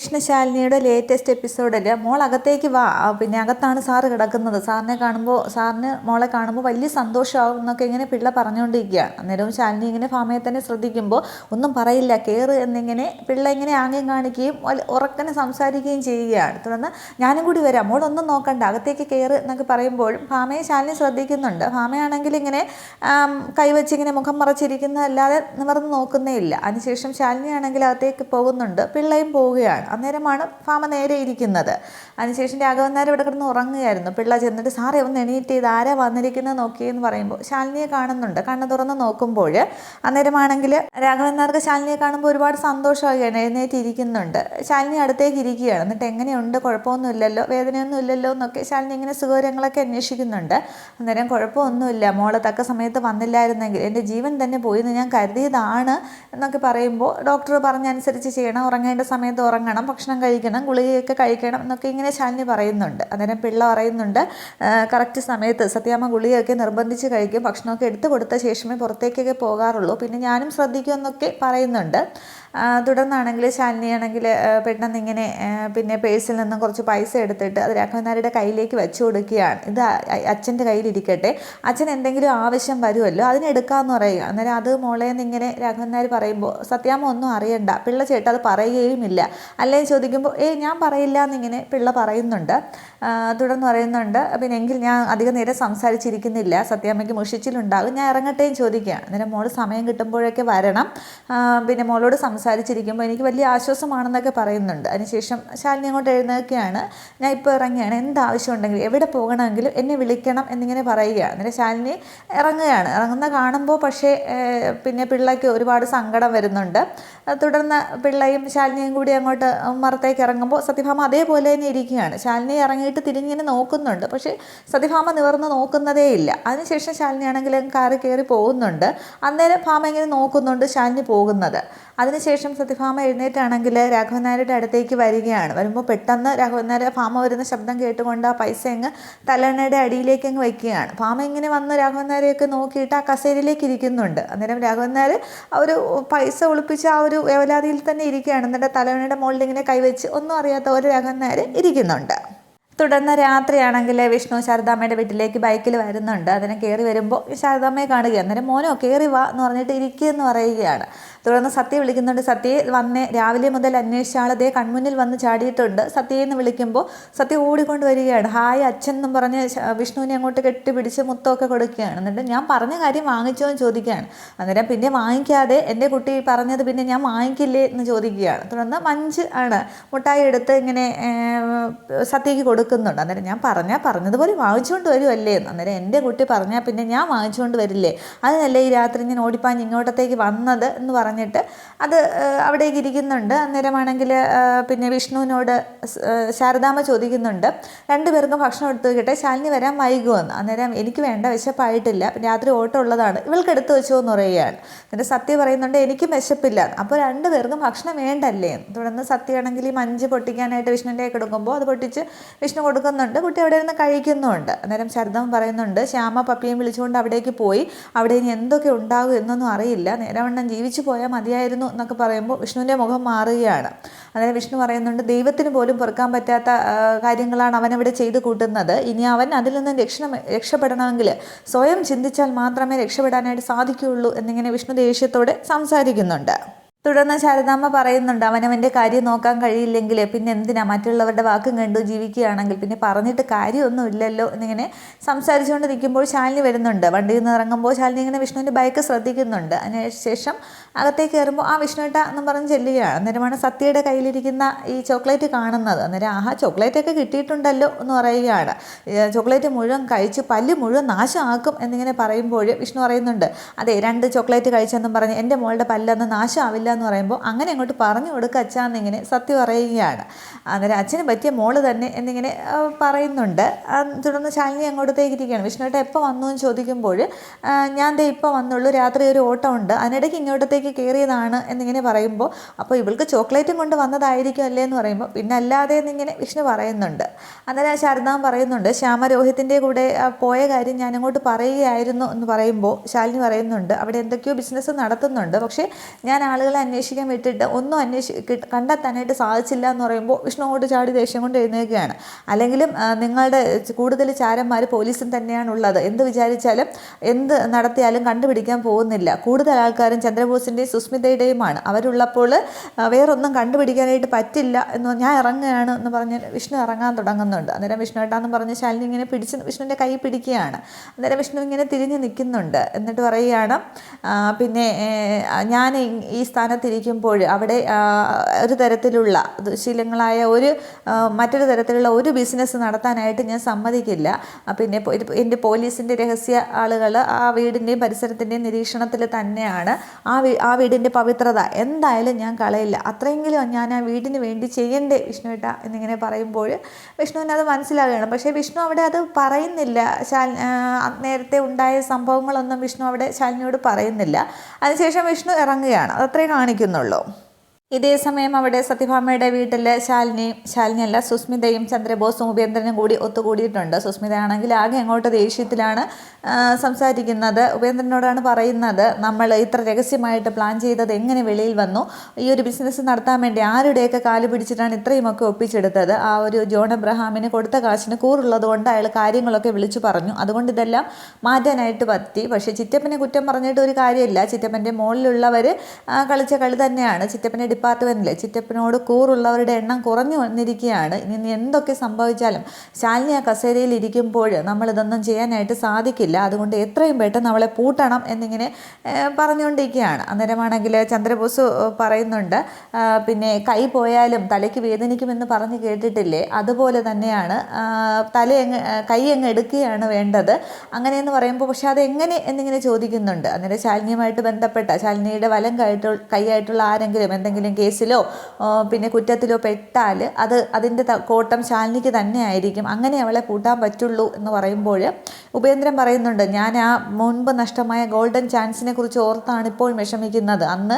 കൃഷ്ണശാലിനിയുടെ latest എപ്പിസോഡിൽ മോൾ അകത്തേക്ക് വാ, പിന്നെ അകത്താണ് സാറ് കിടക്കുന്നത്, സാറിന് മോളെ കാണുമ്പോൾ വലിയ സന്തോഷമാവും എന്നൊക്കെ ഇങ്ങനെ പിള്ള പറഞ്ഞുകൊണ്ടിരിക്കുകയാണ്. അന്നേരവും ശാലിനി ഇങ്ങനെ ഭാമയെ തന്നെ ശ്രദ്ധിക്കുമ്പോൾ ഒന്നും പറയില്ല, കയറ് എന്നിങ്ങനെ പിള്ള ഇങ്ങനെ ആംഗ്യം കാണിക്കുകയും ഉറക്കനെ സംസാരിക്കുകയും ചെയ്യുകയാണ്. തുടർന്ന് ഞാനും കൂടി വരാം, മോളൊന്നും നോക്കണ്ട, അകത്തേക്ക് കയറ് എന്നൊക്കെ പറയുമ്പോഴും ഭാമയെ ശാലിനി ശ്രദ്ധിക്കുന്നുണ്ട്. ഭാമയാണെങ്കിൽ ഇങ്ങനെ കൈവച്ച് ഇങ്ങനെ മുഖം മറച്ചിരിക്കുന്നതല്ലാതെ നിവർന്ന് നോക്കുന്നേ ഇല്ല. അതിനുശേഷം ശാലിനിയാണെങ്കിൽ അകത്തേക്ക് പോകുന്നുണ്ട്, പിള്ളയും പോവുകയാണ്. അന്നേരമാണ് ഭാമ നേരെ ഇരിക്കുന്നത്. അതിനുശേഷം രാഘവൻ നായർ ഇവിടെ കിടന്ന് ഉറങ്ങുകയായിരുന്നു. പിള്ള ചെന്നിട്ട് സാറേ ഒന്ന് എണീറ്റ് ഇത് ആരാ വന്നിരിക്കുന്നത് നോക്കിയെന്ന് പറയുമ്പോൾ ശാലിനിയെ കാണുന്നുണ്ട്. കണ്ണ് തുറന്ന് നോക്കുമ്പോൾ അന്നേരമാണെങ്കിൽ രാഘവൻ നായർക്ക് ശാലിനിയെ കാണുമ്പോൾ ഒരുപാട് സന്തോഷമാവുകയാണ്. എഴുന്നേറ്റ് ഇരിക്കുന്നുണ്ട്. ശാലിനി അടുത്തേക്ക് ഇരിക്കുകയാണ്. എന്നിട്ട് എങ്ങനെയുണ്ട്, കുഴപ്പമൊന്നുമില്ലല്ലോ, വേദനയൊന്നും ഇല്ലല്ലോ എന്നൊക്കെ ശാലിനി ഇങ്ങനെ സുഖവിവരങ്ങളൊക്കെ അന്വേഷിക്കുന്നുണ്ട്. അന്നേരം കുഴപ്പമൊന്നുമില്ല, മോളെ തക്ക സമയത്ത് വന്നില്ലായിരുന്നെങ്കിൽ എൻ്റെ ജീവൻ തന്നെ പോയിന്ന് ഞാൻ കരുതിയതാണ് എന്നൊക്കെ പറയുമ്പോൾ ഡോക്ടർ പറഞ്ഞനുസരിച്ച് ചെയ്യണം, ഉറങ്ങേണ്ട സമയത്ത് ഉറങ്ങണം, ഭക്ഷണം കഴിക്കണം, ഗുളികയൊക്കെ കഴിക്കണം എന്നൊക്കെ ഇങ്ങനെ ശാലിനി പറയുന്നുണ്ട്. അന്നേരം പിള്ള പറയുന്നുണ്ട് കറക്റ്റ് സമയത്ത് സത്യാമ്മ ഗുളികയൊക്കെ നിർബന്ധിച്ച് കഴിക്കും, ഭക്ഷണമൊക്കെ എടുത്തു കൊടുത്ത ശേഷമേ പുറത്തേക്കൊക്കെ പോകാറുള്ളൂ, പിന്നെ ഞാനും ശ്രദ്ധിക്കുമെന്നൊക്കെ പറയുന്നുണ്ട്. തുടർന്നാണെങ്കിൽ ശാലിനിയാണെങ്കിൽ പെട്ടെന്ന് ഇങ്ങനെ പിന്നെ പേഴ്സിൽ നിന്നും കുറച്ച് പൈസ എടുത്തിട്ട് അത് രാഘവൻ നായരുടെ കയ്യിലേക്ക് വെച്ച് കൊടുക്കുകയാണ്. ഇത് അച്ഛൻ്റെ കയ്യിലിരിക്കട്ടെ, അച്ഛൻ എന്തെങ്കിലും ആവശ്യം വരുമല്ലോ അതിനെടുക്കാമെന്ന് പറയുക. അന്നേരം അത് മോളേന്ന് ഇങ്ങനെ രാഘവൻ നായർ പറയുമ്പോൾ സത്യാമ്മ ഒന്നും അറിയണ്ട, പിള്ള ചേട്ടാ അത് പറയുകയുമില്ല, അല്ലെങ്കിൽ ചോദിക്കുമ്പോൾ ഞാൻ പറയില്ല എന്നിങ്ങനെ പിള്ള പറയുന്നുണ്ട്. തുടർന്ന് പറയുന്നുണ്ട് പിന്നെ എങ്കിൽ ഞാൻ അധികം നേരം സംസാരിച്ചിരിക്കുന്നില്ല, സത്യാമ്മയ്ക്ക് മുഷിച്ചിലുണ്ടാകും, ഞാൻ ഇറങ്ങട്ടെയും ചോദിക്കുകയാണ്. അന്നേരം മോള് സമയം കിട്ടുമ്പോഴൊക്കെ വരണം, പിന്നെ മോളോട് സംസാരിച്ചിരിക്കുമ്പോൾ എനിക്ക് വലിയ ആശ്വാസമാണെന്നൊക്കെ പറയുന്നുണ്ട്. അതിനുശേഷം ശാലിനി അങ്ങോട്ട് എഴുന്നേൽക്കുകയാണ്. ഞാൻ ഇപ്പോൾ ഇറങ്ങുകയാണ്, എന്താവശ്യം ഉണ്ടെങ്കിലും എവിടെ പോകണമെങ്കിലും എന്നെ വിളിക്കണം എന്നിങ്ങനെ പറയുകയാണ്. അന്നേരം ശാലിനി ഇറങ്ങുകയാണ്. ഇറങ്ങുന്ന കാണുമ്പോൾ പക്ഷേ പിന്നെ പിള്ളയ്ക്ക് ഒരുപാട് സങ്കടം വരുന്നുണ്ട്. തുടർന്ന് പിള്ളയും ശാലിനിയും കൂടി അങ്ങോട്ട് മറത്തേക്ക് ഇറങ്ങുമ്പോൾ സത്യഭാമ അതേപോലെ തന്നെ ഇരിക്കുകയാണ്. ശാലിനി ഇറങ്ങിയിട്ട് തിരിഞ്ഞിങ്ങനെ നോക്കുന്നുണ്ട്, പക്ഷേ സത്യഭാമ നിവർന്ന് നോക്കുന്നതേ ഇല്ല. അതിനുശേഷം ശാലിനിയാണെങ്കിൽ കാറി കയറി പോകുന്നുണ്ട്. അന്നേരം ഭാമ ഇങ്ങനെ നോക്കുന്നുണ്ട് ശാലിനി പോകുന്നത്. അതിനുശേഷം സത്യഭാമ എഴുന്നേറ്റാണെങ്കിൽ രാഘവൻ നായരുടെ അടുത്തേക്ക് വരികയാണ്. വരുമ്പോൾ പെട്ടെന്ന് രാഘവൻ നായർ ഭാമ വരുന്ന ശബ്ദം കേട്ടുകൊണ്ട് ആ പൈസ അങ്ങ് തലണ്ണയുടെ അടിയിലേക്ക് അങ്ങ് വയ്ക്കുകയാണ്. ഭാമ ഇങ്ങനെ വന്ന് രാഘവൻ നായരെയൊക്കെ നോക്കിയിട്ട് ആ കസേരയിലേക്ക് ഇരിക്കുന്നുണ്ട്. അന്നേരം രാഘവൻ നായർ ആ ഒരു പൈസ ഒളിപ്പിച്ച് ആ ഒരു വേവലാതിയിൽ തന്നെ ഇരിക്കുകയാണ്. എന്നിട്ട് തലവണയുടെ മുകളിൽ ഇങ്ങനെ കൈവച്ച് ഒന്നും അറിയാത്ത ഒരു രാഘവൻ നായർ ഇരിക്കുന്നുണ്ട്. തുടർന്ന് രാത്രിയാണെങ്കിൽ വിഷ്ണു ശാരദാമ്മയുടെ വീട്ടിലേക്ക് ബൈക്കിൽ വരുന്നുണ്ട്. അതിനെ കയറി വരുമ്പോൾ ശാരദാമ്മയെ കാണുക. അന്നേരം മോനോ കയറി വാ എന്ന് പറഞ്ഞിട്ട് ഇരിക്കുകയെന്ന് പറയുകയാണ്. തുടർന്ന് സത്യ വിളിക്കുന്നുണ്ട്. സത്യയെ വന്നേ, രാവിലെ മുതൽ അന്വേഷിച്ച ആളതേ കൺമുന്നിൽ വന്ന് ചാടിയിട്ടുണ്ട്. സത്യയെന്ന് വിളിക്കുമ്പോൾ സത്യ ഓടിക്കൊണ്ട് വരികയാണ്. ഹായ് അച്ഛൻ എന്നും പറഞ്ഞ് വിഷ്ണുവിനെ അങ്ങോട്ട് കെട്ടിപ്പിടിച്ച് മുത്തമൊക്കെ കൊടുക്കുകയാണ്. എന്നിട്ട് ഞാൻ പറഞ്ഞ കാര്യം വാങ്ങിച്ചോ എന്ന് ചോദിക്കുകയാണ്. അന്നേരം പിന്നെ വാങ്ങിക്കാതെ എൻ്റെ കുട്ടി പറഞ്ഞത് പിന്നെ ഞാൻ വാങ്ങിക്കില്ലേ എന്ന് ചോദിക്കുകയാണ്. തുടർന്ന് മഞ്ച് ആണ് മുട്ടായി എടുത്ത് ഇങ്ങനെ സത്യയ്ക്ക് കൊടുക്കുന്നുണ്ട്. അന്നേരം ഞാൻ പറഞ്ഞതുപോലെ വാങ്ങിച്ചുകൊണ്ട് വരുമല്ലേ എന്ന്. അന്നേരം എൻ്റെ കുട്ടി പറഞ്ഞാൽ പിന്നെ ഞാൻ വാങ്ങിച്ചുകൊണ്ട് വരില്ലേ, അതിനല്ലേ ഈ രാത്രി ഞാൻ ഓടിപ്പാഞ്ഞ് ഇങ്ങോട്ടത്തേക്ക് വന്നത് എന്ന് പറഞ്ഞിട്ട് അത് അവിടേക്ക് ഇരിക്കുന്നുണ്ട്. അന്നേരമാണെങ്കിൽ പിന്നെ വിഷ്ണുവിനോട് ശാരദാമ്മ ചോദിക്കുന്നുണ്ട് രണ്ടുപേർക്കും ഭക്ഷണം എടുത്ത് വെക്കട്ടെ, ശാലിനി വരാൻ വൈകുമെന്ന്. അന്നേരം എനിക്ക് വേണ്ട, വിശപ്പായിട്ടില്ല, രാത്രി ഓട്ടം ഉള്ളതാണ്, ഇവൾക്ക് എടുത്ത് വെച്ചോ എന്ന് പറയുകയാണ്. എന്നിട്ട് സത്യ പറയുന്നുണ്ട് എനിക്കും വിശപ്പില്ല, അപ്പോൾ രണ്ടുപേർക്കും ഭക്ഷണം വേണ്ടല്ലേ. തുടർന്ന് സത്യയാണെങ്കിൽ ഈ മഞ്ച് പൊട്ടിക്കാനായിട്ട് വിഷ്ണുവിൻ്റെ കൊടുക്കുമ്പോൾ അത് പൊട്ടിച്ച് വിഷ്ണു കൊടുക്കുന്നുണ്ട്. കുട്ടി അവിടെ ഇരുന്ന് കഴിക്കുന്നുമുണ്ട്. അന്നേരം ശാരദാമ്മ പറയുന്നുണ്ട് ശ്യാമ പപ്പിയും വിളിച്ചുകൊണ്ട് അവിടേക്ക് പോയി, അവിടെ ഇനി എന്തൊക്കെ ഉണ്ടാകും എന്നൊന്നും അറിയില്ല, നേരവണ്ണം ജീവിച്ചു പോയാൽ മതിയായിരുന്നു എന്നൊക്കെ പറയുമ്പോൾ വിഷ്ണുവിൻ്റെ മുഖം മാറുകയാണ്. അന്നേരം വിഷ്ണു പറയുന്നുണ്ട് ദൈവത്തിന് പോലും പൊറുക്കാൻ പറ്റാത്ത കാര്യങ്ങളാണ് അവനവിടെ ചെയ്തു കൂട്ടുന്നത്, ഇനി അവൻ അതിൽ നിന്ന് രക്ഷപ്പെടണമെങ്കിൽ സ്വയം ചിന്തിച്ചാൽ മാത്രമേ രക്ഷപ്പെടാനായിട്ട് സാധിക്കുകയുള്ളൂ എന്നിങ്ങനെ വിഷ്ണു ദേഷ്യത്തോടെ സംസാരിക്കുന്നുണ്ട്. തുടർന്ന് ശാരദാമ്മ പറയുന്നുണ്ട് അവനവൻ്റെ കാര്യം നോക്കാൻ കഴിയില്ലെങ്കിൽ പിന്നെ എന്തിനാ മറ്റുള്ളവരുടെ വാക്കും കണ്ടു ജീവിക്കുകയാണെങ്കിൽ പിന്നെ പറഞ്ഞിട്ട് കാര്യമൊന്നും ഇല്ലല്ലോ എന്നിങ്ങനെ സംസാരിച്ചുകൊണ്ട് നിൽക്കുമ്പോൾ ശാലിനി വരുന്നുണ്ട്. വണ്ടിയിൽ നിന്ന് ഇറങ്ങുമ്പോൾ ശാലിനി ഇങ്ങനെ വിഷ്ണുവിൻ്റെ ബൈക്ക് ശ്രദ്ധിക്കുന്നുണ്ട്. അതിനുശേഷം അകത്തേക്ക് കയറുമ്പോൾ ആ വിഷ്ണുവേട്ട എന്നും പറഞ്ഞ് ചെല്ലുകയാണ്. അന്നേരമാണ് സത്യയുടെ കയ്യിലിരിക്കുന്ന ഈ ചോക്ലേറ്റ് കാണുന്നത്. അന്നേരം ആഹാ ചോക്ലേറ്റൊക്കെ കിട്ടിയിട്ടുണ്ടല്ലോ എന്ന് പറയുകയാണ്. ചോക്ലേറ്റ് മുഴുവൻ കഴിച്ച് പല്ല് മുഴുവൻ നാശമാക്കും എന്നിങ്ങനെ പറയുമ്പോൾ വിഷ്ണു പറയുന്നുണ്ട് അതെ 2 ചോക്ലേറ്റ് കഴിച്ചെന്നും പറഞ്ഞ് എൻ്റെ മോളുടെ പല്ലൊന്നും നാശമാവില്ല എന്ന് പറയുമ്പോൾ അങ്ങനെ അങ്ങോട്ട് പറഞ്ഞു കൊടുക്കുക അച്ഛാന്നിങ്ങനെ സത്യം പറയുകയാണ്. അന്നേരം അച്ഛന് പറ്റിയ മോള് തന്നെ എന്നിങ്ങനെ പറയുന്നുണ്ട്. തുടർന്ന് ശാലിനി അങ്ങോട്ടത്തേക്ക് ഇരിക്കുകയാണ്. വിഷ്ണുവേട്ട എപ്പോൾ വന്നു എന്ന് ചോദിക്കുമ്പോൾ ഞാൻ ദേ ഇപ്പോൾ വന്നുള്ളൂ, രാത്രി ഒരു ഓട്ടം ഉണ്ട്, അതിനിടയ്ക്ക് ഇങ്ങോട്ടത്തേക്ക് അകത്തേക്ക് കയറിയതാണ് എന്നിങ്ങനെ പറയുമ്പോൾ, അപ്പോൾ ഇവൾക്ക് ചോക്ലേറ്റും കൊണ്ട് വന്നതായിരിക്കും അല്ലേ എന്ന് പറയുമ്പോൾ, പിന്നെ അല്ലാതെ എന്നിങ്ങനെ വിഷ്ണു പറയുന്നുണ്ട്. അന്നേരം ശാരദാമ്മ പറയുന്നുണ്ട്, ശ്യാമ രോഹിത്തിൻ്റെ കൂടെ പോയ കാര്യം ഞാനങ്ങോട്ട് പറയുകയായിരുന്നു എന്ന് പറയുമ്പോൾ ശാലിനി പറയുന്നുണ്ട്, അവിടെ എന്തൊക്കെയോ ബിസിനസ് നടത്തുന്നുണ്ട്, പക്ഷേ ഞാൻ ആളുകളെ അന്വേഷിക്കാൻ വിട്ടിട്ട് ഒന്നും കണ്ടെത്താനായിട്ട് സാധിച്ചില്ല എന്ന് പറയുമ്പോൾ വിഷ്ണു അങ്ങോട്ട് ചാടി ദേഷ്യം കൊണ്ട് എഴുന്നേൽക്കുകയാണ്. അല്ലെങ്കിലും നിങ്ങളുടെ കൂടുതൽ ചാരന്മാർ പോലീസും തന്നെയാണുള്ളത്, എന്ത് വിചാരിച്ചാലും എന്ത് നടത്തിയാലും കണ്ടുപിടിക്കാൻ പോകുന്നില്ല. കൂടുതൽ ആൾക്കാരും ചന്ദ്രബോസിൻ്റെയും സുസ്മിതയുടെയുമാണ്. അവരുള്ളപ്പോൾ വേറൊന്നും കണ്ടുപിടിക്കാനായിട്ട് പറ്റില്ല എന്ന് ഞാൻ ഇറങ്ങുകയാണ് എന്ന് പറഞ്ഞ് വിഷ്ണു ഇറങ്ങാൻ തുടങ്ങുന്നുണ്ട്. അന്നേരം വിഷ്ണു ഏട്ടാന്ന് പറഞ്ഞ് ശാലിനി ഇങ്ങനെ പിടിച്ച് വിഷ്ണുവിൻ്റെ കൈ പിടിക്കുകയാണ്. അന്നേരം വിഷ്ണു ഇങ്ങനെ തിരിഞ്ഞ് നിൽക്കുന്നുണ്ട്. എന്നിട്ട് പറയുകയാണ്, പിന്നെ ഞാൻ ഈ സ്ഥാനത്തിരിക്കുമ്പോൾ അവിടെ ഒരു തരത്തിലുള്ള ദുശീലങ്ങളായ മറ്റൊരു തരത്തിലുള്ള ഒരു ബിസിനസ് നടത്താനായിട്ട് ഞാൻ സമ്മതിക്കില്ല. പിന്നെ എൻ്റെ പോലീസിൻ്റെ രഹസ്യ ആളുകൾ ആ വീടിൻ്റെയും പരിസരത്തിൻ്റെയും നിരീക്ഷണത്തിൽ തന്നെയാണ്. ആ വീടിൻ്റെ പവിത്രത എന്തായാലും ഞാൻ കളയില്ല. അത്രയെങ്കിലും ഞാൻ ആ വീടിന് വേണ്ടി ചെയ്യണ്ടേ വിഷ്ണുവേട്ട എന്നിങ്ങനെ പറയുമ്പോൾ വിഷ്ണുവിന് അത് മനസ്സിലാകുകയാണ്. പക്ഷേ വിഷ്ണു അവിടെ അത് പറയുന്നില്ല. നേരത്തെ ഉണ്ടായ സംഭവങ്ങളൊന്നും വിഷ്ണു അവിടെ ശാലിനിയോട് പറയുന്നില്ല. അതിനുശേഷം വിഷ്ണു ഇറങ്ങുകയാണ്. അതത്രേ കാണിക്കുന്നുള്ളൂ. ഇതേ സമയം അവിടെ സത്യഭാമയുടെ വീട്ടിൽ ശാലിനിയല്ല സുസ്മിതയും ചന്ദ്രബോസും ഉപേന്ദ്രനും കൂടി ഒത്തുകൂടിയിട്ടുണ്ട്. സുസ്മിത ആണെങ്കിൽ ആകെ അങ്ങോട്ട് ദേഷ്യത്തിലാണ് സംസാരിക്കുന്നത്. ഉപേന്ദ്രനോടാണ് പറയുന്നത്, നമ്മൾ ഇത്ര രഹസ്യമായിട്ട് പ്ലാൻ ചെയ്തത് എങ്ങനെ വെളിയിൽ വന്നു? ഈ ഒരു ബിസിനസ് നടത്താൻ വേണ്ടി ആരുടെയൊക്കെ കാല് പിടിച്ചിട്ടാണ് ഇത്രയുമൊക്കെ ഒപ്പിച്ചെടുത്തത്? ആ ഒരു ജോൺ എബ്രഹാമിന് കൊടുത്ത കാശിന് കൂറുള്ളത് കൊണ്ട് അയാൾ കാര്യങ്ങളൊക്കെ വിളിച്ചു പറഞ്ഞു. അതുകൊണ്ട് ഇതെല്ലാം മാറ്റാനായിട്ട് പറ്റി. പക്ഷേ ചിറ്റപ്പനെ കുറ്റം പറഞ്ഞിട്ട് ഒരു കാര്യമില്ല. ചിറ്റപ്പൻ്റെ മുകളിലുള്ളവർ കളിച്ച കളി തന്നെയാണ്. ചിറ്റപ്പനെ ഡിപ്പാർട്ട്മെൻറ്റിൽ ചിറ്റപ്പനോട് കൂറുള്ളവരുടെ എണ്ണം കുറഞ്ഞു വന്നിരിക്കുകയാണ്. ഇനി എന്തൊക്കെ സംഭവിച്ചാലും ശാലിനി ആ കസേരയിൽ ഇരിക്കുമ്പോൾ നമ്മളിതൊന്നും ചെയ്യാനായിട്ട് സാധിക്കില്ല. അതുകൊണ്ട് എത്രയും പെട്ടെന്ന് അവളെ പൂട്ടണം എന്നിങ്ങനെ പറഞ്ഞുകൊണ്ടിരിക്കുകയാണ്. അന്നേരമാണെങ്കിൽ ചന്ദ്രബോസ് പറയുന്നുണ്ട്, പിന്നെ കൈ പോയാലും തലയ്ക്ക് വേദനിക്കുമെന്ന് പറഞ്ഞ് കേട്ടിട്ടില്ലേ? അതുപോലെ തന്നെയാണ് കൈ അങ്ങ് എടുക്കുകയാണ് വേണ്ടത്. അങ്ങനെയെന്ന് പറയുമ്പോൾ പക്ഷെ അതെങ്ങനെ എന്നിങ്ങനെ ചോദിക്കുന്നുണ്ട്. അന്നേരം ശാലിനിയുമായിട്ട് ബന്ധപ്പെട്ട ശാലിനിയുടെ വലം കൈയായിട്ടുള്ള ആരെങ്കിലും എന്തെങ്കിലും കേസിലോ പിന്നെ കുറ്റത്തിലോ പെട്ടാൽ അതിൻ്റെ കോട്ടം ശാലിനിക്ക് തന്നെ ആയിരിക്കും. അങ്ങനെ അവളെ പൂട്ടാൻ പറ്റുള്ളൂ എന്ന് പറയുമ്പോൾ ഉപേന്ദ്രൻ പറയുന്നുണ്ട്, ഞാൻ ആ മുൻപ് നഷ്ടമായ ഗോൾഡൻ ചാൻസിനെ കുറിച്ച് ഓർത്താണ് ഇപ്പോൾ വിഷമിക്കുന്നത്. അന്ന്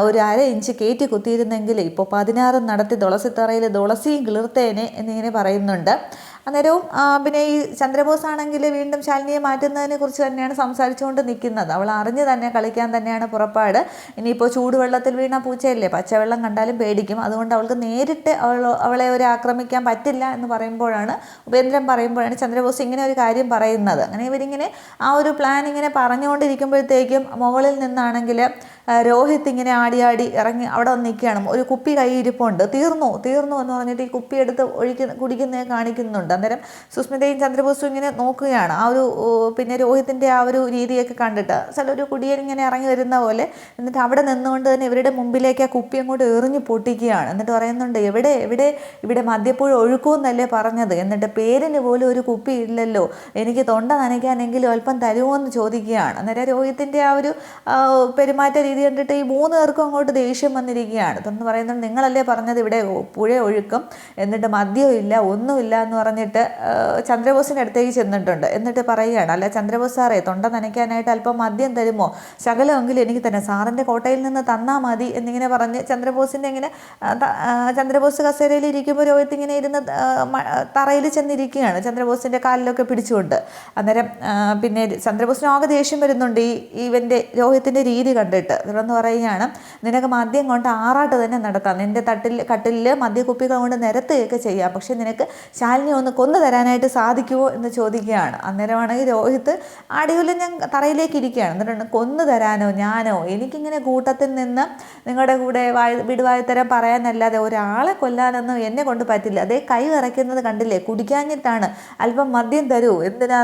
ഒരു 1/2 ഇഞ്ച് കയറ്റി കുത്തിയിരുന്നെങ്കിൽ ഇപ്പോൾ 16 നടത്തി തുളസിത്തറയിൽ തുളസിയും കിളിർത്തേനെ എന്നിങ്ങനെ പറയുന്നുണ്ട്. അന്നേരവും പിന്നെ ഈ ചന്ദ്രബോസ് ആണെങ്കിൽ വീണ്ടും ശാലിനിയെ മാറ്റുന്നതിനെ കുറിച്ച് തന്നെയാണ് സംസാരിച്ചുകൊണ്ട് നിൽക്കുന്നത്. അവൾ അറിഞ്ഞ് തന്നെ കളിക്കാൻ തന്നെയാണ് പുറപ്പാട്. ഇനിയിപ്പോൾ ചൂടുവെള്ളത്തിൽ വീണ പൂച്ചയല്ലേ, പച്ചവെള്ളം കണ്ടാലും പേടിക്കും. അതുകൊണ്ട് അവൾക്ക് നേരിട്ട് അവളെ ആക്രമിക്കാൻ പറ്റില്ല എന്ന് പറയുമ്പോഴാണ് ഉപേന്ദ്രൻ പറയുമ്പോഴാണ് ചന്ദ്രബോസ് ഇങ്ങനെ ഒരു കാര്യം പറയുന്നത്. അങ്ങനെ ഇവരിങ്ങനെ ആ ഒരു പ്ലാൻ ഇങ്ങനെ പറഞ്ഞുകൊണ്ടിരിക്കുമ്പോഴത്തേക്കും മുകളിൽ നിന്നാണെങ്കിൽ രോഹിത് ഇങ്ങനെ ആടി ഇറങ്ങി അവിടെ വന്ന് നിൽക്കുകയാണ്. ഒരു കുപ്പി കൈയിരിപ്പുണ്ട്. തീർന്നു എന്ന് പറഞ്ഞിട്ട് ഈ കുപ്പി എടുത്ത് കുടിക്കുന്നത് കാണിക്കുന്നുണ്ട്. അന്നേരം സുസ്മിതയും ചന്ദ്രബോസും ഇങ്ങനെ നോക്കുകയാണ്. ആ ഒരു പിന്നെ രോഹിത്തിൻ്റെ ആ ഒരു രീതിയൊക്കെ കണ്ടിട്ട് ഒരു കുടിയൻ ഇങ്ങനെ ഇറങ്ങി വരുന്ന പോലെ. എന്നിട്ട് അവിടെ നിന്നുകൊണ്ട് തന്നെ ഇവരുടെ മുമ്പിലേക്ക് ആ കുപ്പി അങ്ങോട്ട് എറിഞ്ഞ് പൊട്ടിക്കുകയാണ്. എന്നിട്ട് പറയുന്നുണ്ട്, ഇവിടെ മദ്യപ്പുഴ ഒഴുക്കുമെന്നല്ലേ പറഞ്ഞത്? എന്നിട്ട് പേരിന് പോലും ഒരു കുപ്പി ഇല്ലല്ലോ, എനിക്ക് തൊണ്ട നനയ്ക്കാനെങ്കിലും അല്പം തരുമോ എന്ന് ചോദിക്കുകയാണ്. അന്നേരം രോഹിത്തിൻ്റെ ആ ഒരു പെരുമാറ്റ രീതി കണ്ടിട്ട് ഈ 3 പേർക്കും അങ്ങോട്ട് ദേഷ്യം വന്നിരിക്കുകയാണ്. ഇതെന്ന് പറയുന്നത്, നിങ്ങളല്ലേ പറഞ്ഞത് ഇവിടെ പുഴ ഒഴുക്കും, എന്നിട്ട് മദ്യവും ഇല്ല ഒന്നുമില്ല എന്ന് പറഞ്ഞിട്ട് ചന്ദ്രബോസിൻ്റെ അടുത്തേക്ക് ചെന്നിട്ടുണ്ട്. എന്നിട്ട് പറയുകയാണ്, അല്ല ചന്ദ്രബോസ് സാറേ, തൊണ്ട നനയ്ക്കാനായിട്ട് അല്പം മദ്യം തരുമോ? ശകലമെങ്കിലും എനിക്ക് തന്നെ സാറിൻ്റെ കോട്ടയിൽ നിന്ന് തന്നാൽ മതി എന്നിങ്ങനെ പറഞ്ഞ് ചന്ദ്രബോസ് കസേരയിൽ ഇരിക്കുമ്പോൾ രോഹിത് ഇങ്ങനെ ഇരുന്ന് തറയിൽ ചെന്നിരിക്കുകയാണ്, ചന്ദ്രബോസിൻ്റെ കാലിലൊക്കെ പിടിച്ചുകൊണ്ട്. അന്നേരം പിന്നെ ചന്ദ്രബോസിന് ആകെ ദേഷ്യം വരുന്നുണ്ട് ഇവൻ്റെ രോഹിത്തിൻ്റെ രീതി കണ്ടിട്ട്. തുടർന്ന് പറയുകയാണ്, നിനക്ക് മദ്യം കൊണ്ട് ആറാട്ട് തന്നെ നടത്താം, നിൻ്റെ കട്ടിലിൽ മദ്യക്കുപ്പികൾ കൊണ്ട് നിരത്തുകയൊക്കെ ചെയ്യാം, പക്ഷേ നിനക്ക് ശാലിനി ഒന്ന് കൊന്നു തരാനായിട്ട് സാധിക്കുമോ എന്ന് ചോദിക്കുകയാണ്. അന്നേരമാണെങ്കിൽ രോഹിത് അടിയുള്ളിൽ ഞാൻ തറയിലേക്ക് ഇരിക്കുകയാണ്. എന്നിട്ട് കൊന്നു തരാനോ ഞാനോ? എനിക്കിങ്ങനെ കൂട്ടത്തിൽ നിന്ന് നിങ്ങളുടെ കൂടെ വിടുവായുത്തരം പറയാനല്ലാതെ ഒരാളെ കൊല്ലാനൊന്നും എന്നെ കൊണ്ട് പറ്റില്ല. അതേ കൈ വിറയ്ക്കുന്നത് കണ്ടില്ലേ, കുടിക്കാഞ്ഞിട്ടാണ്. അല്പം മദ്യം തരൂ, എന്തിനാ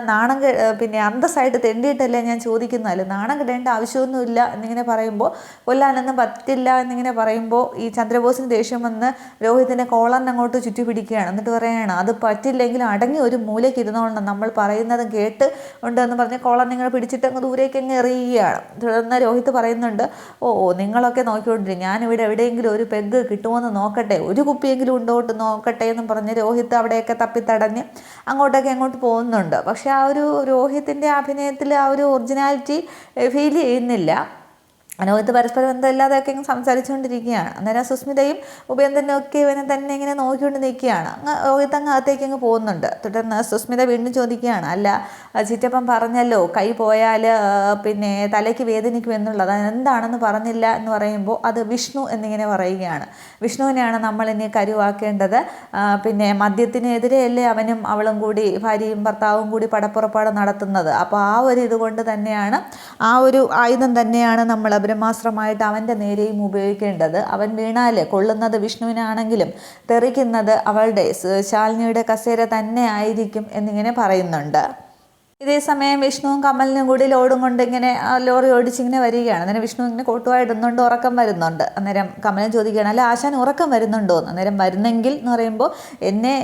പിന്നെ അന്തസ്സായിട്ട് തെണ്ടിയിട്ടല്ലേ ഞാൻ ചോദിക്കുന്നതല്ലേ, നാണം കിടേണ്ട ആവശ്യമൊന്നുമില്ല എന്നിങ്ങനെ പറയുമ്പോൾ, കൊല്ലാനൊന്നും പറ്റില്ല എന്നിങ്ങനെ പറയുമ്പോൾ ഈ ചന്ദ്രബോസിന് ദേഷ്യം വന്ന് രോഹിത്തിൻ്റെ കോളറിനങ്ങോട്ട് ചുറ്റി പിടിക്കുകയാണ്. എന്നിട്ട് പറയുകയാണ്, അത് പറ്റില്ലെങ്കിലും അടങ്ങി ഒരു മൂലയ്ക്ക് ഇരുന്നോളണം, നമ്മൾ പറയുന്നതും കേട്ട് ഉണ്ടെന്ന് പറഞ്ഞ് കോളർ നിങ്ങൾ പിടിച്ചിട്ട് അങ്ങ് ദൂരേക്ക് അങ്ങ് എറിയുകയാണ്. തുടർന്ന് രോഹിത് പറയുന്നുണ്ട്, നിങ്ങളൊക്കെ നോക്കിക്കൊണ്ടിരിക്കും, ഞാനിവിടെ എവിടെയെങ്കിലും ഒരു പെഗ് കിട്ടുമോയെന്ന് നോക്കട്ടെ, ഒരു കുപ്പിയെങ്കിലും ഉണ്ടോട്ട് നോക്കട്ടെ എന്നും പറഞ്ഞ് രോഹിത് അവിടെയൊക്കെ തപ്പിത്തടഞ്ഞ് അങ്ങോട്ട് പോകുന്നുണ്ട്. പക്ഷേ ആ ഒരു രോഹിത്തിൻ്റെ അഭിനയത്തിൽ ആ ഒരു ഒറിജിനാലിറ്റി ഫീൽ ചെയ്യുന്നില്ല. മനോഹത്ത് പരസ്പരം ബന്ധമില്ലാതെയൊക്കെ ഇങ്ങനെ സംസാരിച്ചുകൊണ്ടിരിക്കുകയാണ്. അന്നേരം സുസ്മിതയും ഉപേന്ദ്രനും ഒക്കെ ഇവനെ തന്നെ ഇങ്ങനെ നോക്കിക്കൊണ്ട് നിൽക്കുകയാണ്. രോഹിത് അങ്ങ് അകത്തേക്ക് അങ്ങ് പോകുന്നുണ്ട്. തുടർന്ന് സുസ്മിത വീണ്ടും ചോദിക്കുകയാണ്, അല്ല ചിറ്റപ്പൻ പറഞ്ഞല്ലോ കൈ പോയാൽ പിന്നെ തലയ്ക്ക് വേദനിക്കും എന്നുള്ളത്, എന്താണെന്ന് പറഞ്ഞില്ല എന്ന് പറയുമ്പോൾ അത് വിഷ്ണു എന്നിങ്ങനെ പറയുകയാണ്. വിഷ്ണുവിനെയാണ് നമ്മൾ ഇനി കരുവാക്കേണ്ടത്. പിന്നെ മദ്യത്തിനെതിരെയല്ലേ അവനും അവളും കൂടി ഭാര്യയും ഭർത്താവും കൂടി പടപ്പുറപ്പാട് നടത്തുന്നത്. അപ്പോൾ ആ ഒരു ഇതുകൊണ്ട് തന്നെയാണ്, ആ ഒരു ആയുധം തന്നെയാണ് നമ്മൾ ബ്രഹ്മാസ്ത്രമായിട്ട് അവൻ്റെ നേരെയും ഉപയോഗിക്കേണ്ടത്. അവൻ വീണാൽ കൊള്ളുന്നത് വിഷ്ണുവിനാണെങ്കിലും തെറിക്കുന്നത് അവളുടെ ശാലിനിയുടെ കസേര തന്നെ ആയിരിക്കും എന്നിങ്ങനെ പറയുന്നുണ്ട്. ഇതേ സമയം വിഷ്ണുവും കമലിനും കൂടി ലോഡും കൊണ്ട് ഇങ്ങനെ ലോറി ഓടിച്ചിങ്ങനെ വരികയാണ്. അന്നേരം വിഷ്ണു ഇങ്ങനെ കോട്ടുവായിടുന്നുണ്ട്, ഉറക്കം വരുന്നുണ്ട്. അന്നേരം കമലൻ ചോദിക്കുകയാണ്, അല്ല ആശാൻ ഉറക്കം വരുന്നുണ്ടോ എന്ന്. അന്നേരം വരുന്നെങ്കിൽ എന്ന് പറയുമ്പോൾ എന്നെ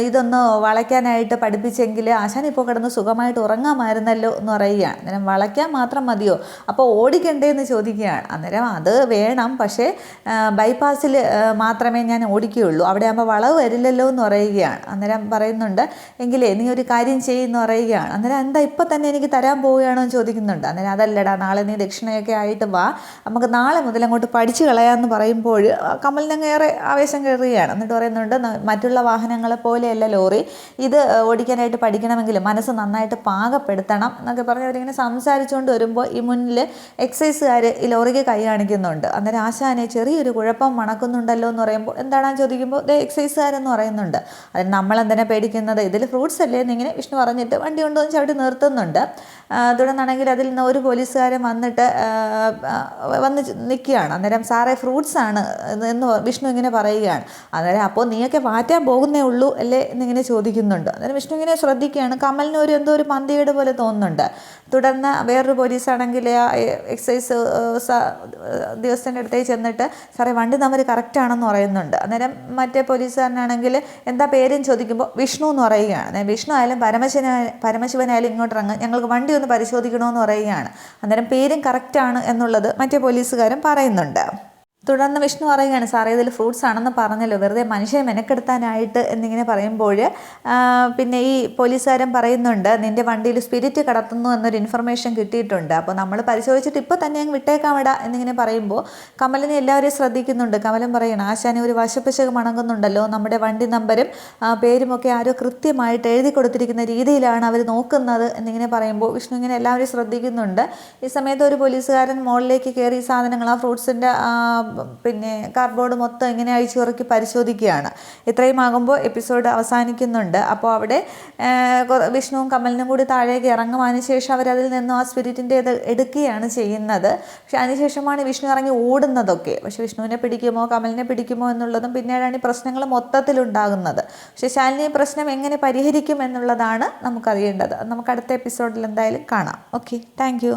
ഇതൊന്ന് വളയ്ക്കാനായിട്ട് പഠിപ്പിച്ചെങ്കിൽ ആശാൻ ഇപ്പോൾ കിടന്ന് സുഖമായിട്ട് ഉറങ്ങാമായിരുന്നല്ലോ എന്ന് പറയുകയാണ്. അന്നേരം വളയ്ക്കാൻ മാത്രം മതിയോ, അപ്പോൾ ഓടിക്കണ്ടേ എന്ന് ചോദിക്കുകയാണ്. അന്നേരം അത് വേണം, പക്ഷേ ബൈപ്പാസിൽ മാത്രമേ ഞാൻ ഓടിക്കുകയുള്ളൂ, അവിടെ ആകുമ്പോൾ വളവ് വരില്ലല്ലോ എന്ന് പറയുകയാണ്. അന്നേരം പറയുന്നുണ്ട്, എങ്കിലേ നീ ഒരു കാര്യം ചെയ്യുമെന്ന് പറയുകയാണ്. അന്നേരം എന്താ ഇപ്പം തന്നെ എനിക്ക് തരാൻ പോവുകയാണോ എന്ന് ചോദിക്കുന്നുണ്ട്. അന്നേരം അതല്ലടാ, നാളെ നീ ദക്ഷിണയൊക്കെ ആയിട്ട് വാ, നമുക്ക് നാളെ മുതൽ അങ്ങോട്ട് പഠിച്ചു കളയാമെന്ന് പറയുമ്പോൾ കമലിനങ്ങ് ഏറെ ആവേശം കയറുകയാണ്. എന്നിട്ട് പറയുന്നുണ്ട്, മറ്റുള്ള വാഹനങ്ങളെ പോലെയല്ല ലോറി, ഇത് ഓടിക്കാനായിട്ട് പഠിക്കണമെങ്കിൽ മനസ്സ് നന്നായിട്ട് പാകപ്പെടുത്തണം എന്നൊക്കെ പറഞ്ഞ് അവരിങ്ങനെ സംസാരിച്ചുകൊണ്ട് വരുമ്പോൾ ഈ മുന്നിൽ എക്സൈസുകാർ ഈ ലോറിക്ക് കൈ കാണിക്കുന്നുണ്ട്. അന്നേരം ആശാനെ ചെറിയൊരു കുഴപ്പം മണക്കുന്നുണ്ടല്ലോ എന്ന് പറയുമ്പോൾ എന്താണെന്ന് ചോദിക്കുമ്പോൾ എക്സൈസുകാരെന്ന് പറയുന്നുണ്ട്. അതിന് നമ്മളെന്തിനാ പേടിക്കുന്നത്, ഇതിൽ ഫ്രൂട്ട്സ് അല്ലേ എന്നിങ്ങനെ വിഷ്ണു പറഞ്ഞിട്ട് വണ്ടി കൊണ്ടുവന്ന് ചവിട്ടി നിർത്തുന്നുണ്ട്. തുടർന്നാണെങ്കിൽ അതിൽ നിന്ന് ഒരു പോലീസുകാരൻ വന്നിട്ട് വന്ന് നിൽക്കുകയാണ്. അന്നേരം സാറേ ഫ്രൂട്ട്സ് ആണ് എന്ന് വിഷ്ണു ഇങ്ങനെ പറയുകയാണ്. അന്നേരം അപ്പോൾ നീയൊക്കെ മാറ്റാൻ പോകുന്നേ ഉള്ളൂ അല്ലേ എന്നിങ്ങനെ ചോദിക്കുന്നുണ്ട്. അന്നേരം വിഷ്ണു ഇങ്ങനെ ശ്രദ്ധിക്കുകയാണ്. കമലിന് എന്തോ ഒരു മന്തികേട് പോലെ തോന്നുന്നുണ്ട്. തുടർന്ന് വേറൊരു പോലീസാണെങ്കിൽ എക്സൈസ് ദിവസത്തിൻ്റെ അടുത്തേക്ക് ചെന്നിട്ട് സാറേ വണ്ടി നമ്പർ കറക്റ്റാണെന്ന് പറയുന്നുണ്ട്. അന്നേരം മറ്റേ പോലീസുകാരനാണെങ്കിൽ എന്താ പേരും ചോദിക്കുമ്പോൾ വിഷ്ണു എന്ന് പറയുകയാണ്. അന്നേരം വിഷ്ണു ആയാലും പരമശിവനായാലും ഇങ്ങോട്ട് ഇറങ്ങുക, ഞങ്ങൾക്ക് വണ്ടി ഒന്ന് പരിശോധിക്കണമെന്ന് പറയുകയാണ്. അന്നേരം പേരും കറക്റ്റാണ് എന്നുള്ളത് മറ്റേ പോലീസുകാരൻ പറയുന്നുണ്ട്. തുടർന്ന് വിഷ്ണു പറയുകയാണ്, സാറേ ഇതിൽ ഫ്രൂട്ട്സ് ആണെന്ന് പറഞ്ഞല്ലോ, വെറുതെ മനുഷ്യനെ മെനക്കെടുത്താനായിട്ട് എന്നിങ്ങനെ പറയുമ്പോൾ പിന്നെ ഈ പോലീസുകാരൻ പറയുന്നുണ്ട്, നിൻ്റെ വണ്ടിയിൽ സ്പിരിറ്റ് കടത്തുന്നു എന്നൊരു ഇൻഫർമേഷൻ കിട്ടിയിട്ടുണ്ട്, അപ്പോൾ നമ്മൾ പരിശോധിച്ചിട്ട് ഇപ്പോൾ തന്നെ അങ്ങ് വിട്ടേക്കാം വിടാ എന്നിങ്ങനെ പറയുമ്പോൾ കമലിനെ എല്ലാവരെയും ശ്രദ്ധിക്കുന്നുണ്ട്. കമലൻ പറയണം, ആശാനെ ഒരു വശപ്പശക് മണങ്ങുന്നുണ്ടല്ലോ, നമ്മുടെ വണ്ടി നമ്പരും പേരുമൊക്കെ ആരോ കൃത്യമായിട്ട് എഴുതി കൊടുത്തിരിക്കുന്ന രീതിയിലാണ് അവർ നോക്കുന്നത് എന്നിങ്ങനെ പറയുമ്പോൾ വിഷ്ണു ഇങ്ങനെ എല്ലാവരെയും ശ്രദ്ധിക്കുന്നുണ്ട്. ഈ സമയത്ത് ഒരു പോലീസുകാരൻ മുകളിലേക്ക് കയറി സാധനങ്ങൾ ആ ഫ്രൂട്ട്സിൻ്റെ പിന്നെ കാർഡ്ബോർഡ് മൊത്തം ഇങ്ങനെ അഴിച്ചു ഇറക്കി പരിശോധിക്കുകയാണ്. ഇത്രയും ആകുമ്പോൾ എപ്പിസോഡ് അവസാനിക്കുന്നുണ്ട്. അപ്പോൾ അവിടെ വിഷ്ണുവും കമലിനും കൂടി താഴേക്ക് ഇറങ്ങും. അതിനുശേഷം അവരതിൽ നിന്നും ആ സ്പിരിറ്റിൻ്റെ ഇത് എടുക്കുകയാണ് ചെയ്യുന്നത്. പക്ഷെ അതിനുശേഷമാണ് വിഷ്ണു ഇറങ്ങി ഓടുന്നതൊക്കെ. പക്ഷെ വിഷ്ണുവിനെ പിടിക്കുമോ കമലിനെ പിടിക്കുമോ എന്നുള്ളതും പിന്നീടാണ് ഈ പ്രശ്നങ്ങൾ മൊത്തത്തിലുണ്ടാകുന്നത്. പക്ഷെ ശാലിനി പ്രശ്നം എങ്ങനെ പരിഹരിക്കും എന്നുള്ളതാണ് നമുക്കറിയേണ്ടത്. നമുക്ക് അടുത്ത എപ്പിസോഡിൽ എന്തായാലും കാണാം. Okay, thank you.